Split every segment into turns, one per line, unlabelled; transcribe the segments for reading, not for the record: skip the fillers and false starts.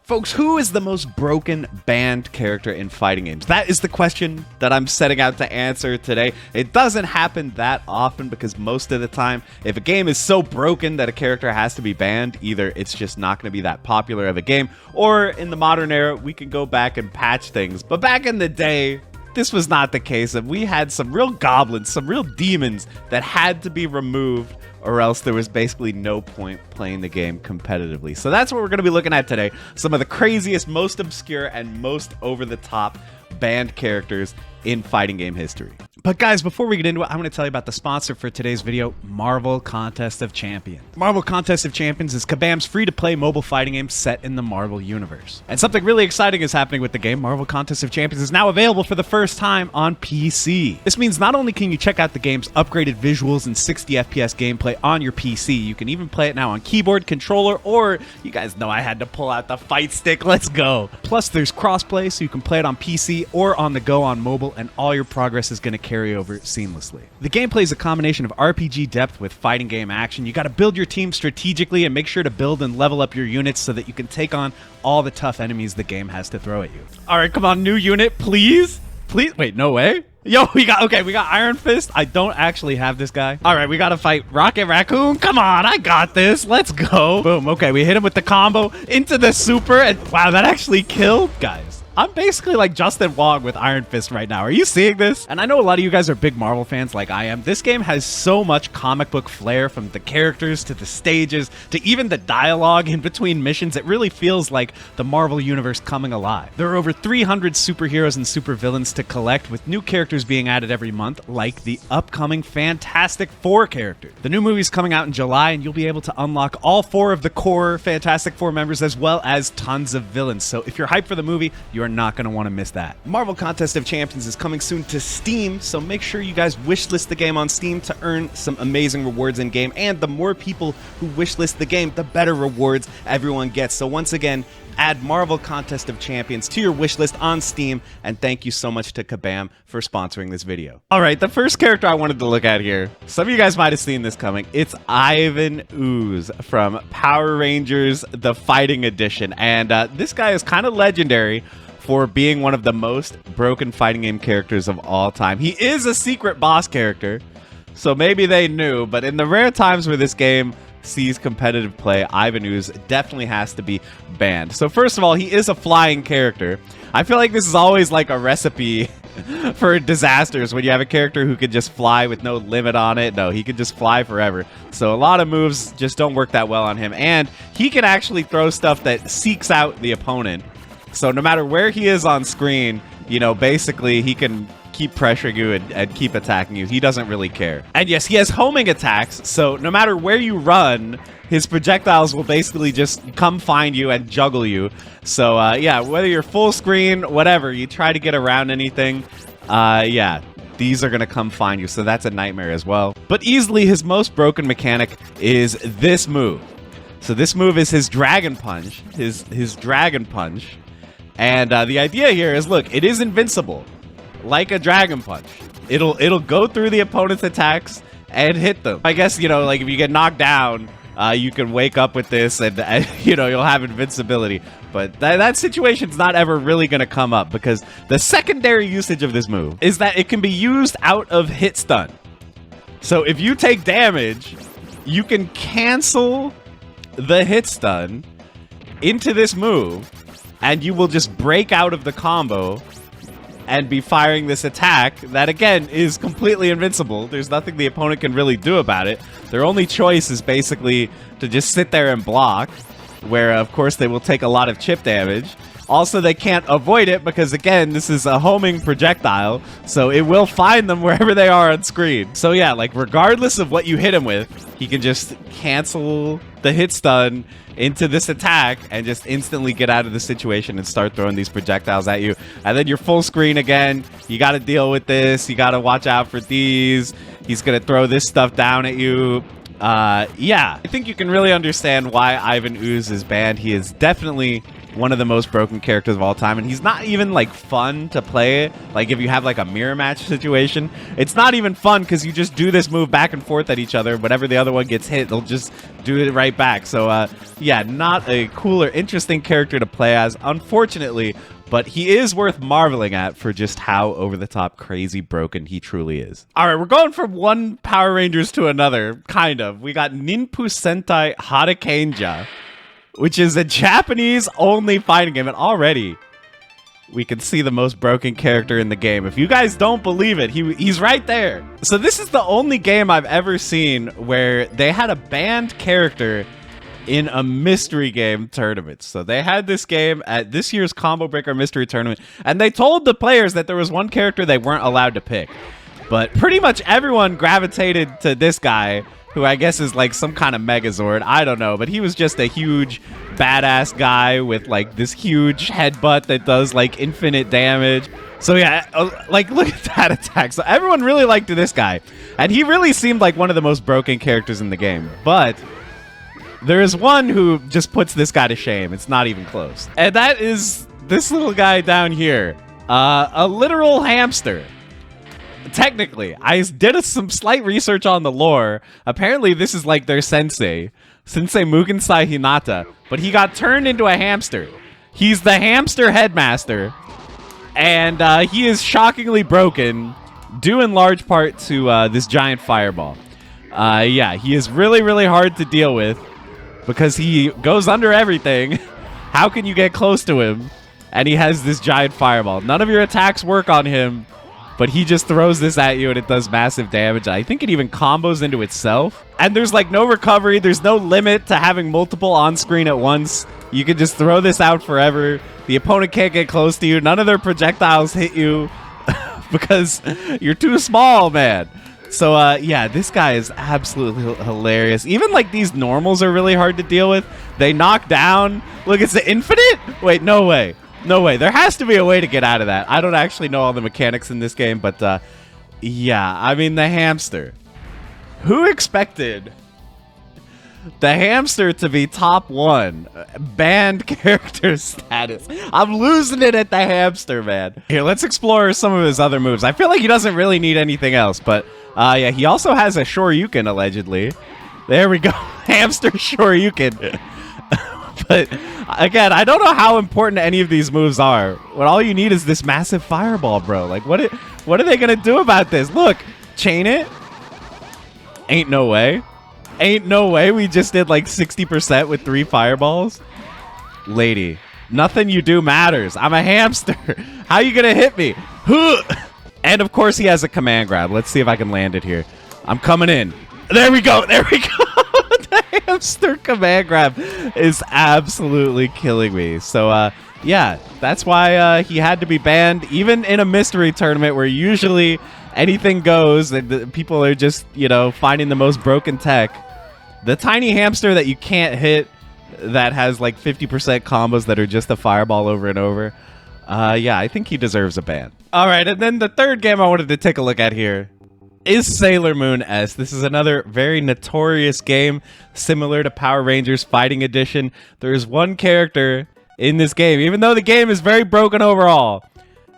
Folks, who is the most broken banned character in fighting games? That is the question that I'm setting out to answer today. It doesn't happen that often because most of the time, if a game is so broken that a character has to be banned, either it's just not going to be that popular of a game, or in the modern era, we can go back and patch things. But back in the day, this was not the case, and we had some real goblins, some real demons that had to be removed, or else there was basically no point playing the game competitively. So that's what we're going to be looking at today. Some of the craziest, most obscure, and most over-the-top banned characters in fighting game history. But guys, before we get into it, I'm going to tell you about the sponsor for today's video, Marvel Contest of Champions. Marvel Contest of Champions is Kabam's free-to-play mobile fighting game set in the Marvel Universe. And something really exciting is happening with the game. Marvel Contest of Champions is now available for the first time on PC. This means not only can you check out the game's upgraded visuals and 60 FPS gameplay on your PC, you can even play it now on keyboard, controller, or you guys know I had to pull out the fight stick. Let's go. Plus, there's crossplay, so you can play it on PC or on the go on mobile, and all your progress is going to carry over seamlessly. The gameplay is a combination of RPG depth with fighting game action. You got to build your team strategically and make sure to build and level up your units so that you can take on all the tough enemies the game has to throw at you. All right, come on, new unit, please. Please. Wait, no way. Yo, we got Iron Fist. I don't actually have this guy. All right, we got to fight Rocket Raccoon. Come on, I got this. Let's go. Boom. Okay, we hit him with the combo into the super, and wow, that actually killed, guys. I'm basically like Justin Wong with Iron Fist right now. Are you seeing this? And I know a lot of you guys are big Marvel fans like I am. This game has so much comic book flair, from the characters to the stages to even the dialogue in between missions. It really feels like the Marvel Universe coming alive. There are over 300 superheroes and supervillains to collect, with new characters being added every month, like the upcoming Fantastic Four character. The new movie's coming out in July, and you'll be able to unlock all 4 of the core Fantastic Four members, as well as tons of villains. So if you're hyped for the movie, you're not going to want to miss that. Marvel Contest of Champions is coming soon to Steam, so make sure you guys wishlist the game on Steam to earn some amazing rewards in game. And the more people who wishlist the game, the better rewards everyone gets. So once again, add Marvel Contest of Champions to your wishlist on Steam, and thank you so much to Kabam for sponsoring this video. All right, the first character I wanted to look at here, some of you guys might have seen this coming. It's Ivan Ooze from Power Rangers The Fighting Edition, and this guy is kind of legendary for being one of the most broken fighting game characters of all time. He is a secret boss character, so maybe they knew, but in the rare times where this game sees competitive play, Ivan Ooze definitely has to be banned. So first of all, he is a flying character. I feel like this is always like a recipe for disasters when you have a character who can just fly with no limit on it. No, he can just fly forever. So a lot of moves just don't work that well on him, and he can actually throw stuff that seeks out the opponent. So no matter where he is on screen, you know, basically he can keep pressuring you and keep attacking you. He doesn't really care. And yes, he has homing attacks, so no matter where you run, his projectiles will basically just come find you and juggle you. So yeah, whether you're full screen, whatever, you try to get around anything, yeah, these are going to come find you. So that's a nightmare as well. But easily his most broken mechanic is this move. So this move is his Dragon Punch, his Dragon Punch. And the idea here is, look, it is invincible, like a Dragon Punch. It'll go through the opponent's attacks and hit them. I guess, you know, like if you get knocked down, you can wake up with this and you know, you'll have invincibility. But that situation's not ever really going to come up, because the secondary usage of this move is that it can be used out of hit stun. So if you take damage, you can cancel the hit stun into this move, and you will just break out of the combo and be firing this attack that, again, is completely invincible. There's nothing the opponent can really do about it. Their only choice is basically to just sit there and block, where, of course, they will take a lot of chip damage. Also, they can't avoid it because, again, this is a homing projectile, so it will find them wherever they are on screen. So yeah, like, regardless of what you hit him with, he can just cancel the hit stun into this attack and just instantly get out of the situation and start throwing these projectiles at you. And then you're full screen again. You got to deal with this. You got to watch out for these. He's going to throw this stuff down at you. Yeah, I think you can really understand why Ivan Ooze is banned. He is definitely one of the most broken characters of all time, and he's not even like fun to play. Like if you have like a mirror match situation, it's not even fun because you just do this move back and forth at each other. Whenever the other one gets hit, they'll just do it right back. So yeah, not a cool or interesting character to play as, unfortunately, but he is worth marveling at for just how over-the-top crazy broken he truly is. All right, we're going from one Power Rangers to another, kind of. We got Ninpu Sentai Hurricanea, which is a Japanese-only fighting game, and already we can see the most broken character in the game. If you guys don't believe it, he's right there. So this is the only game I've ever seen where they had a banned character in a mystery game tournament. So they had this game at this year's Combo Breaker Mystery Tournament, and they told the players that there was one character they weren't allowed to pick. But pretty much everyone gravitated to this guy, who I guess is like some kind of Megazord. I don't know, but he was just a huge badass guy with like this huge headbutt that does like infinite damage. So yeah, like look at that attack. So everyone really liked this guy, and he really seemed like one of the most broken characters in the game. But there is one who just puts this guy to shame. It's not even close. And that is this little guy down here. A literal hamster. Technically, I did some slight research on the lore. Apparently, this is like their sensei. Sensei Mugensai Hinata. But he got turned into a hamster. He's the hamster headmaster. And he is shockingly broken, due in large part to this giant fireball. Yeah, he is really, really hard to deal with, because he goes under everything. How can you get close to him? And he has this giant fireball. None of your attacks work on him, but he just throws this at you and it does massive damage. I think it even combos into itself. And there's like no recovery. There's no limit to having multiple on screen at once. You can just throw this out forever. The opponent can't get close to you. None of their projectiles hit you because you're too small, man. So, yeah, this guy is absolutely hilarious. Even, like, these normals are really hard to deal with. They knock down. Look, it's the infinite? Wait, no way. No way. There has to be a way to get out of that. I don't actually know all the mechanics in this game, but, yeah. I mean, the hamster. Who expected the hamster to be top 1 banned character status? I'm losing it at the hamster, man. Here, let's explore some of his other moves. I feel like he doesn't really need anything else, but yeah, he also has a Shoryuken, allegedly. There we go. Hamster Shoryuken. But again, I don't know how important any of these moves are. What all you need is this massive fireball, bro. Like, what are they gonna do about this? Look, chain it. Ain't no way. Ain't no way we just did like 60% with 3 fireballs. Lady, nothing you do matters. I'm a hamster. How you gonna hit me? And of course he has a command grab. Let's see if I can land it here. I'm coming in. There we go. There we go. The hamster command grab is absolutely killing me. So yeah, that's why he had to be banned, even in a mystery tournament where usually anything goes and the people are just, you know, finding the most broken tech. The tiny hamster that you can't hit, that has like 50% combos that are just a fireball over and over. Yeah, I think he deserves a ban. All right, and then the third game I wanted to take a look at here is Sailor Moon S. This is another very notorious game, similar to Power Rangers Fighting Edition. There is one character in this game, even though the game is very broken overall.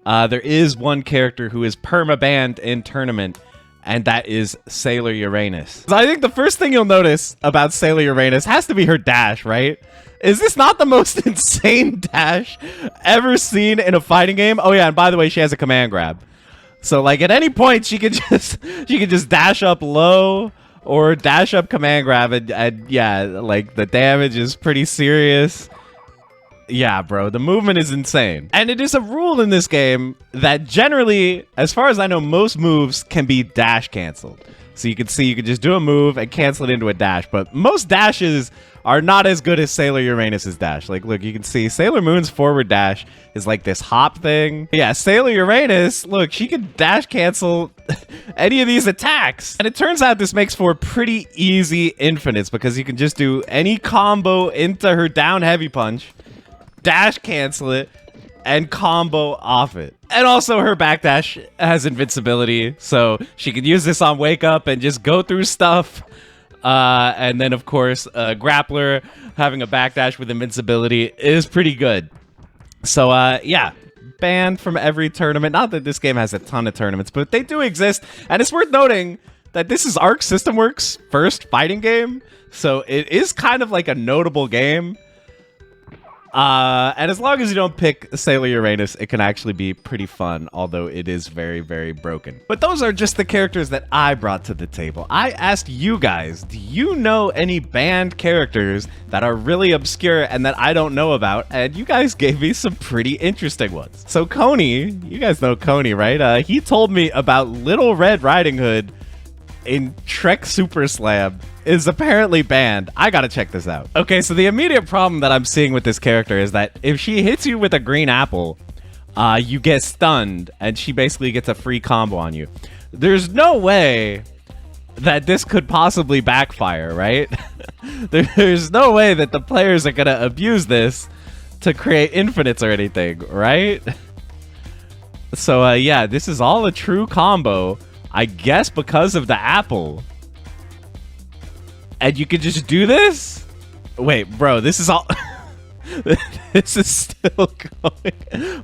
There is one character who is perma-banned in tournament, and that is Sailor Uranus. So I think the first thing you'll notice about Sailor Uranus has to be her dash, right? Is this not the most insane dash ever seen in a fighting game? Oh yeah, and by the way, she has a command grab. So like at any point she could just dash up low or dash up command grab, and yeah, like the damage is pretty serious. Yeah, bro, the movement is insane. And it is a rule in this game that generally, as far as I know, most moves can be dash canceled. So you can see you can just do a move and cancel it into a dash, but most dashes are not as good as Sailor Uranus's dash. Like, look, you can see Sailor Moon's forward dash is like this hop thing. Yeah, Sailor Uranus, look, she can dash cancel any of these attacks. And it turns out this makes for pretty easy infinites because you can just do any combo into her down heavy punch, dash cancel it, and combo off it. And also her backdash has invincibility, so she can use this on wake up and just go through stuff. And then, of course, Grappler having a backdash with invincibility is pretty good. So, yeah, banned from every tournament. Not that this game has a ton of tournaments, but they do exist. And it's worth noting that this is Arc System Works' first fighting game. So it is kind of like a notable game. And as long as you don't pick Sailor Uranus, it can actually be pretty fun, although it is very, very broken. But those are just the characters that I brought to the table. I asked you guys, do you know any banned characters that are really obscure and that I don't know about? And you guys gave me some pretty interesting ones. So Coney, you guys know Coney, right? He told me about Little Red Riding Hood in Trek Super Slam is apparently banned. I gotta check this out. Okay, so the immediate problem that I'm seeing with this character is that if she hits you with a green apple, you get stunned, and she basically gets a free combo on you. There's no way that this could possibly backfire, right? There's no way that the players are gonna abuse this to create infinites or anything, right? So, yeah, this is all a true combo, I guess because of the apple. And you can just do this? Wait, bro, this is all... this is still going...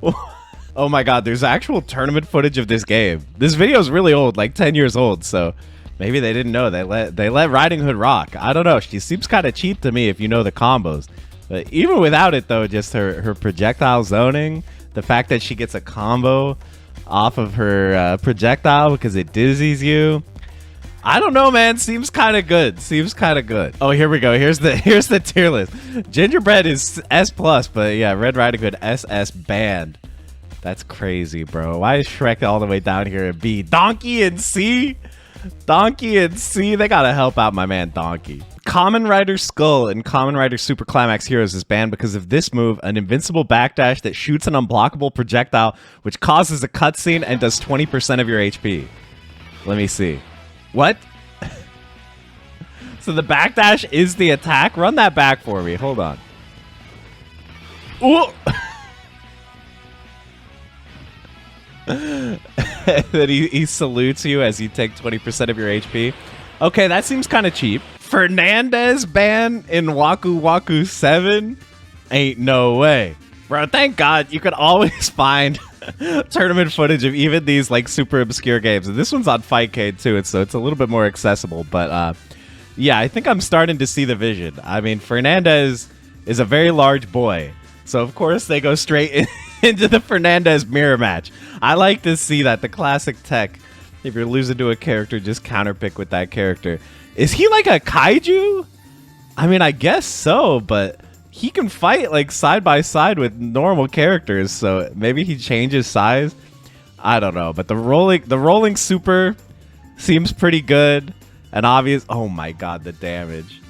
Oh my god, there's actual tournament footage of this game. This video is really old, like 10 years old, so maybe they didn't know. They let Riding Hood rock. I don't know. She seems kind of cheap to me if you know the combos. But even without it, though, just her projectile zoning, the fact that she gets a combo off of her projectile because it dizzies you. I don't know, man. Seems kind of good. Seems kind of good. Oh, here we go. Here's the tier list. Gingerbread is S+, but yeah, Red Riding Hood SS banned. That's crazy, bro. Why is Shrek all the way down here at B? Donkey and C? Donkey and C? They gotta help out my man Donkey. Kamen Rider Skull and Kamen Rider Super Climax Heroes is banned because of this move, an invincible backdash that shoots an unblockable projectile, which causes a cutscene and does 20% of your HP. Let me see. What? So the backdash is the attack? Run that back for me. Hold on. Ooh! That he salutes you as you take 20% of your HP. Okay, that seems kind of cheap. Fernandez ban in Waku Waku 7? Ain't no way. Bro, thank God you could always find tournament footage of even these like super obscure games. And this one's on Fightcade too, so it's a little bit more accessible. But yeah, I think I'm starting to see the vision. I mean, Fernandez is a very large boy. So of course they go straight into the Fernandez mirror match. I like to see that, the classic tech. If you're losing to a character, just counterpick with that character. Is he like a kaiju? I mean, I guess so, but he can fight like side by side with normal characters, so maybe he changes size. I don't know, but the rolling super seems pretty good and obvious. Oh my god, the damage.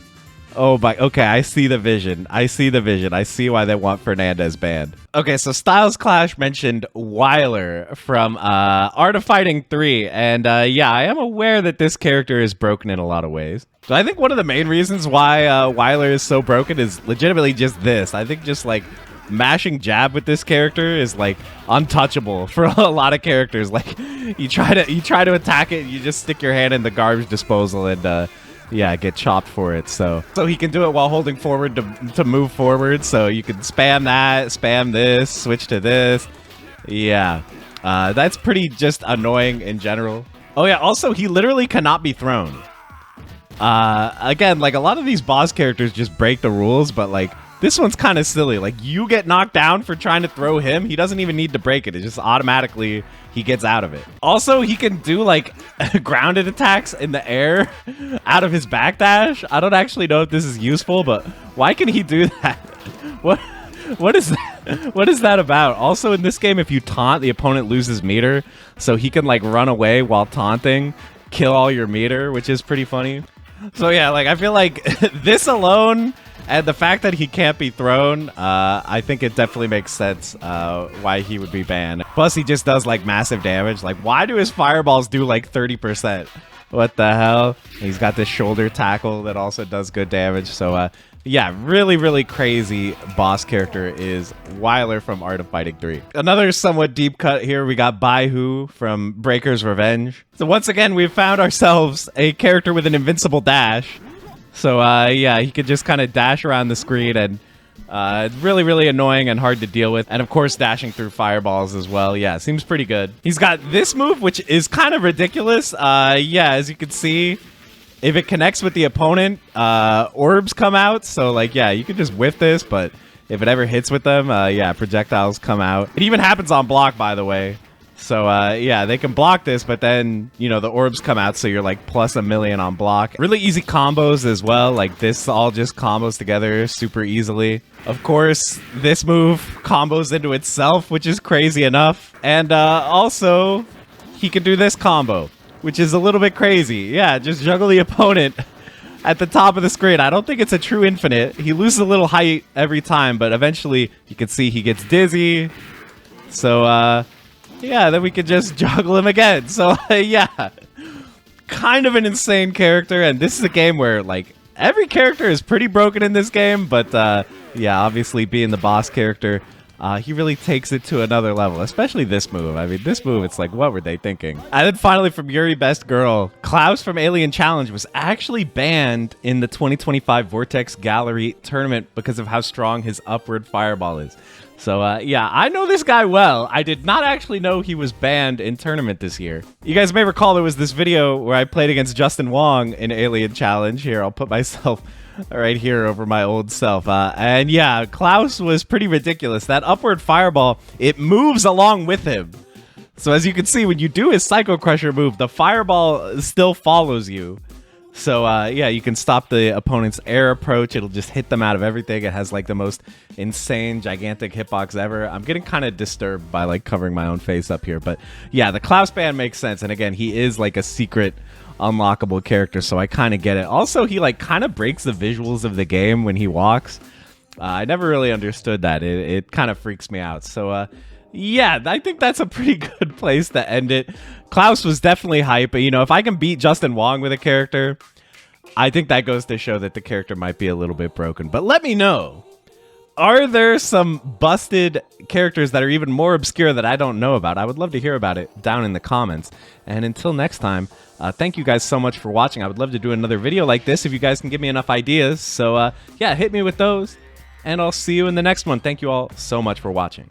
Oh my, okay, I see the vision. I see the vision. I see why they want Fernandez banned. Okay, so Styles Clash mentioned Wyler from Art of Fighting 3, and yeah, I am aware that this character is broken in a lot of ways. So I think one of the main reasons why Wyler is so broken is legitimately just this. I think just like mashing jab with this character is like untouchable for a lot of characters. Like you try to attack it, you just stick your hand in the garbage disposal and yeah, get chopped for it. So he can do it while holding forward to move forward. So you can spam that, spam this, switch to this. Yeah, that's pretty just annoying in general. Oh yeah, also he literally cannot be thrown. Again, like a lot of these boss characters just break the rules, but like this one's kind of silly. Like you get knocked down for trying to throw him. He doesn't even need to break it. It just automatically he gets out of it. Also, he can do like grounded attacks in the air out of his backdash. I don't actually know if this is useful, but why can he do that? What is that? What is that about? Also in this game, if you taunt, the opponent loses meter, so he can like run away while taunting, kill all your meter, which is pretty funny. So yeah, like I feel like this alone and the fact that he can't be thrown, I think it definitely makes sense why he would be banned. Plus, he just does like massive damage. Like, why do his fireballs do like 30%? What the hell? He's got this shoulder tackle that also does good damage. So, yeah, really, really crazy boss character is Wyler from Art of Fighting 3. Another somewhat deep cut here. We got Bai-Hu from Breaker's Revenge. So once again, we've found ourselves a character with an invincible dash. So yeah, he could just kind of dash around the screen, and it's really, really annoying and hard to deal with. And of course, dashing through fireballs as well. Yeah, seems pretty good. He's got this move, which is kind of ridiculous. Yeah, as you can see, if it connects with the opponent, orbs come out. So like, yeah, you could just whiff this, but if it ever hits with them, yeah, projectiles come out. It even happens on block, by the way. So, yeah, they can block this, but then, you know, the orbs come out, so you're, like, plus 1,000,000 on block. Really easy combos as well. Like, this all just combos together super easily. Of course, this move combos into itself, which is crazy enough. And, also, he can do this combo, which is a little bit crazy. Yeah, just juggle the opponent at the top of the screen. I don't think it's a true infinite. He loses a little height every time, but eventually, you can see he gets dizzy. So, yeah, then we could just juggle him again. So, yeah, kind of an insane character. And this is a game where, like, every character is pretty broken in this game. But, yeah, obviously being the boss character, he really takes it to another level, especially this move. I mean, this move, it's like, what were they thinking? And then finally, from Yuri Best Girl, Claus from Alien Challenge was actually banned in the 2025 Vortex Gallery tournament because of how strong his upward fireball is. So, yeah, I know this guy well. I did not actually know he was banned in tournament this year. You guys may recall there was this video where I played against Justin Wong in Alien Challenge. Here, I'll put myself right here over my old self. And yeah, Claus was pretty ridiculous. That upward fireball, it moves along with him. So as you can see, when you do his Psycho Crusher move, the fireball still follows you. So, yeah, you can stop the opponent's air approach. It'll just hit them out of everything. It has, like, the most insane, gigantic hitbox ever. I'm getting kind of disturbed by, like, covering my own face up here. But, yeah, the Claus ban makes sense. And, again, he is, like, a secret unlockable character, so I kind of get it. Also, he, like, kind of breaks the visuals of the game when he walks. I never really understood that. It kind of freaks me out. So, yeah, I think that's a pretty good place to end it. Claus was definitely hype, but, you know, if I can beat Justin Wong with a character, I think that goes to show that the character might be a little bit broken. But let me know, are there some busted characters that are even more obscure that I don't know about? I would love to hear about it down in the comments. And until next time, thank you guys so much for watching. I would love to do another video like this if you guys can give me enough ideas. So, yeah, hit me with those, and I'll see you in the next one. Thank you all so much for watching.